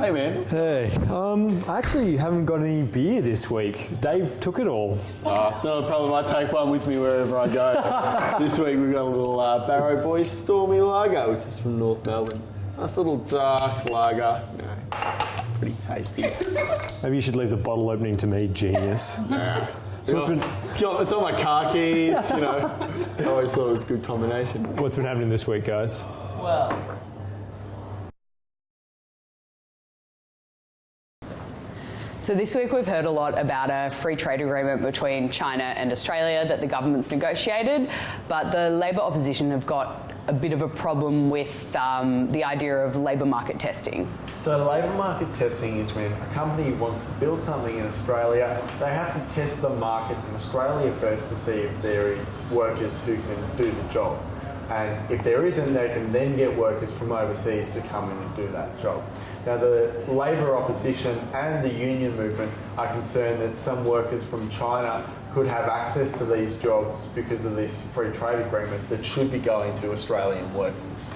Hey, man. Hey, I actually haven't got any beer this week. Dave took it all. Oh, it's not a problem. I take one with me wherever I go. This week we've got a little Barrow Boys Stormy Lager, which is from North Melbourne. Nice little dark lager. Pretty tasty. Maybe you should leave the bottle opening to me, genius. Yeah. So It's on my car keys, you know. I always thought it was a good combination. what's been happening this week, guys? Well, so this week we've heard a lot about a free trade agreement between China and Australia that the government's negotiated, but the Labor opposition have got a bit of a problem with the idea of labour market testing. So labour market testing is when a company wants to build something in Australia, they have to test the market in Australia first to see if there is workers who can do the job. And if there isn't, they can then get workers from overseas to come in and do that job. Now, the Labor opposition and the union movement are concerned that some workers from China could have access to these jobs because of this free trade agreement that should be going to Australian workers.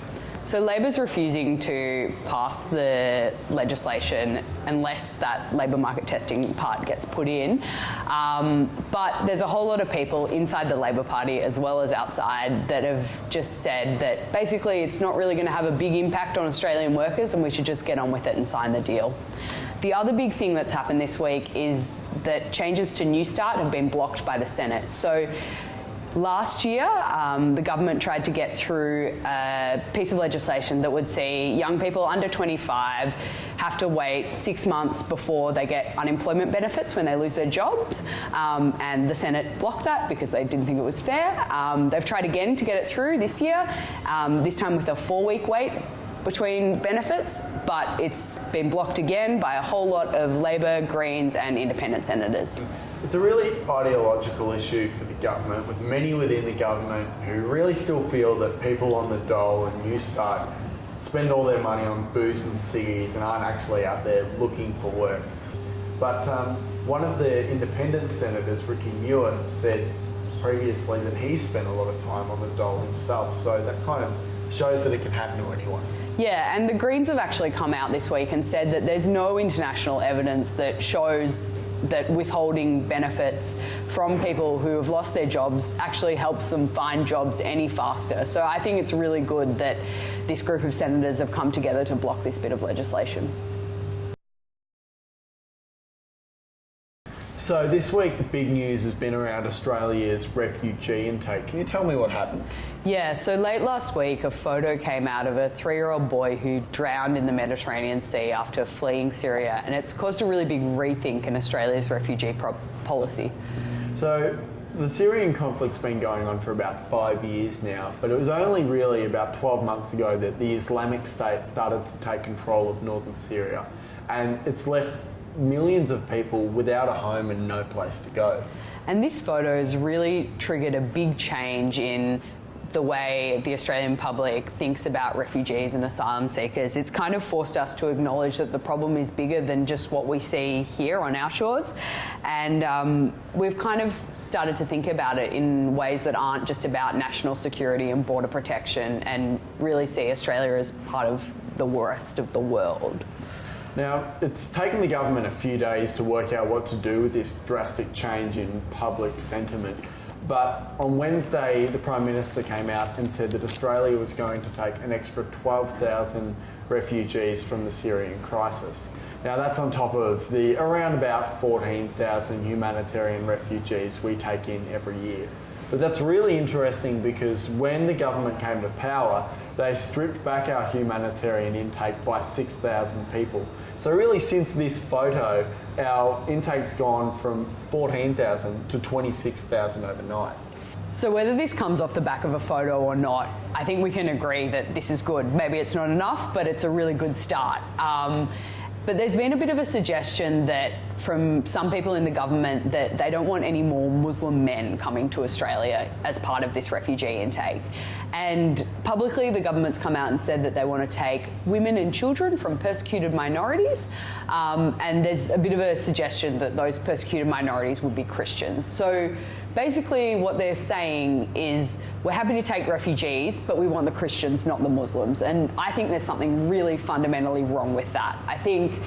So Labor's refusing to pass the legislation unless that labour market testing part gets put in. But there's a whole lot of people inside the Labor Party as well as outside that have just said that basically it's not really going to have a big impact on Australian workers and we should just get on with it and sign the deal. The other big thing that's happened this week is that changes to New Start have been blocked by the Senate. So last year, the government tried to get through a piece of legislation that would see young people under 25 have to wait 6 months before they get unemployment benefits when they lose their jobs. And the Senate blocked that because they didn't think it was fair. They've tried again to get it through this year, this time with a 4-week wait between benefits, but it's been blocked again by a whole lot of Labor, Greens and independent senators. It's a really ideological issue for the government, with many within the government who really still feel that people on the dole and New Start spend all their money on booze and ciggies and aren't actually out there looking for work. But one of the independent senators, Ricky Muir, said previously that he spent a lot of time on the dole himself, so that kind of shows that it can happen to anyone. Yeah, and the Greens have actually come out this week and said that there's no international evidence that shows that withholding benefits from people who have lost their jobs actually helps them find jobs any faster. So I think it's really good that this group of senators have come together to block this bit of legislation. So this week the big news has been around Australia's refugee intake. Can you tell me what happened? Yeah, so late last week a photo came out of a 3-year-old boy who drowned in the Mediterranean Sea after fleeing Syria, and it's caused a really big rethink in Australia's refugee policy. So the Syrian conflict's been going on for about 5 years now, but it was only really about 12 months ago that the Islamic State started to take control of northern Syria, and it's left millions of people without a home and no place to go. And this photo has really triggered a big change in the way the Australian public thinks about refugees and asylum seekers. It's kind of forced us to acknowledge that the problem is bigger than just what we see here on our shores. And we've kind of started to think about it in ways that aren't just about national security and border protection, and really see Australia as part of the rest of the world. Now, it's taken the government a few days to work out what to do with this drastic change in public sentiment. But on Wednesday, the Prime Minister came out and said that Australia was going to take an extra 12,000 refugees from the Syrian crisis. Now, that's on top of the around about 14,000 humanitarian refugees we take in every year. But that's really interesting because when the government came to power, they stripped back our humanitarian intake by 6,000 people. So really, since this photo, our intake's gone from 14,000 to 26,000 overnight. So whether this comes off the back of a photo or not, I think we can agree that this is good. Maybe it's not enough, but it's a really good start. But there's been a bit of a suggestion that from some people in the government that they don't want any more Muslim men coming to Australia as part of this refugee intake. And publicly, the government's come out and said that they want to take women and children from persecuted minorities. And there's a bit of a suggestion that those persecuted minorities would be Christians. So basically what they're saying is we're happy to take refugees, but we want the Christians, not the Muslims. And I think there's something really fundamentally wrong with that. I think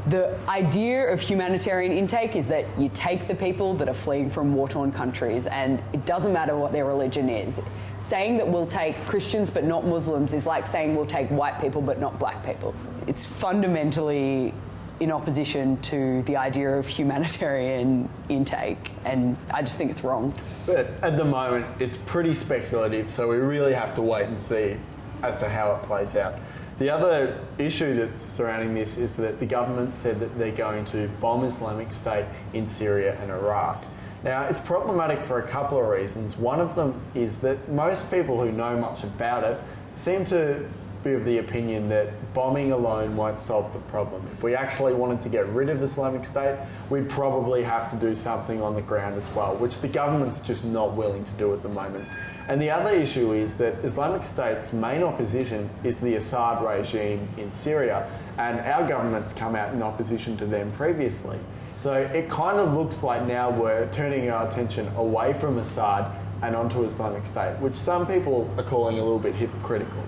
the idea of humanitarian intake is that you take the people that are fleeing from war-torn countries, and it doesn't matter what their religion is. Saying that we'll take Christians but not Muslims is like saying we'll take white people but not black people. It's fundamentally in opposition to the idea of humanitarian intake, and I just think it's wrong. But at the moment, it's pretty speculative, so we really have to wait and see as to how it plays out. The other issue that's surrounding this is that the government said that they're going to bomb Islamic State in Syria and Iraq. Now, it's problematic for a couple of reasons. One of them is that most people who know much about it seem to be of the opinion that bombing alone won't solve the problem. If we actually wanted to get rid of Islamic State, we'd probably have to do something on the ground as well, which the government's just not willing to do at the moment. And the other issue is that Islamic State's main opposition is the Assad regime in Syria, and our government's come out in opposition to them previously. So it kind of looks like now we're turning our attention away from Assad and onto Islamic State, which some people are calling a little bit hypocritical.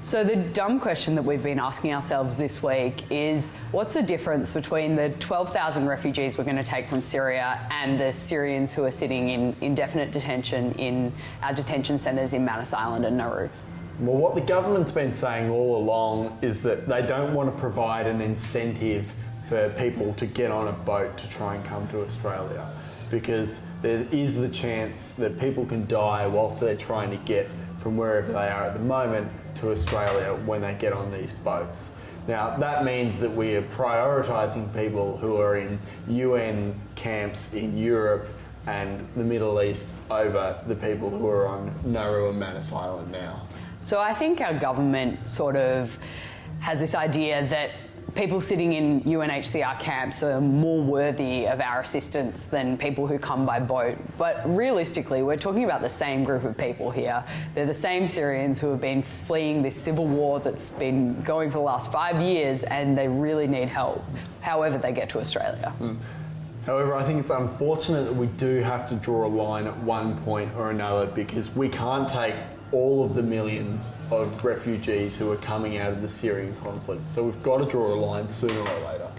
So the dumb question that we've been asking ourselves this week is, what's the difference between the 12,000 refugees we're going to take from Syria and the Syrians who are sitting in indefinite detention in our detention centres in Manus Island and Nauru? Well, what the government's been saying all along is that they don't want to provide an incentive for people to get on a boat to try and come to Australia, because there is the chance that people can die whilst they're trying to get from wherever they are at the moment to Australia when they get on these boats. Now, that means that we are prioritising people who are in UN camps in Europe and the Middle East over the people who are on Nauru and Manus Island now. So I think our government sort of has this idea that people sitting in UNHCR camps are more worthy of our assistance than people who come by boat. But realistically, we're talking about the same group of people here. They're the same Syrians who have been fleeing this civil war that's been going for the last 5 years, and they really need help, however they get to Australia. However, I think it's unfortunate that we do have to draw a line at one point or another, because we can't take all of the millions of refugees who are coming out of the Syrian conflict. So we've got to draw a line sooner or later.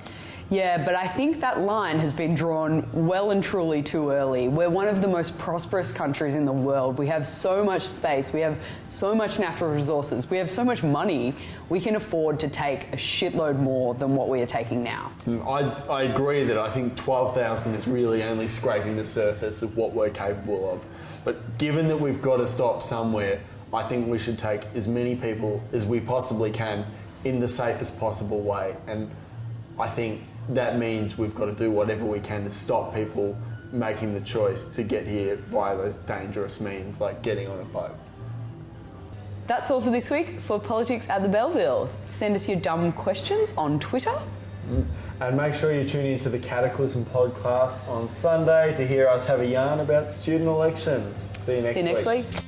Yeah, but I think that line has been drawn well and truly too early. We're one of the most prosperous countries in the world. We have so much space. We have so much natural resources. We have so much money. We can afford to take a shitload more than what we are taking now. I agree that I think 12,000 is really only scraping the surface of what we're capable of. But given that we've got to stop somewhere, I think we should take as many people as we possibly can in the safest possible way. And I think that means we've got to do whatever we can to stop people making the choice to get here via those dangerous means, like getting on a boat. That's all for this week for Politics at the Belleville. Send us your dumb questions on Twitter. And make sure you tune into the Cataclysm podcast on Sunday to hear us have a yarn about student elections. See you next week. week.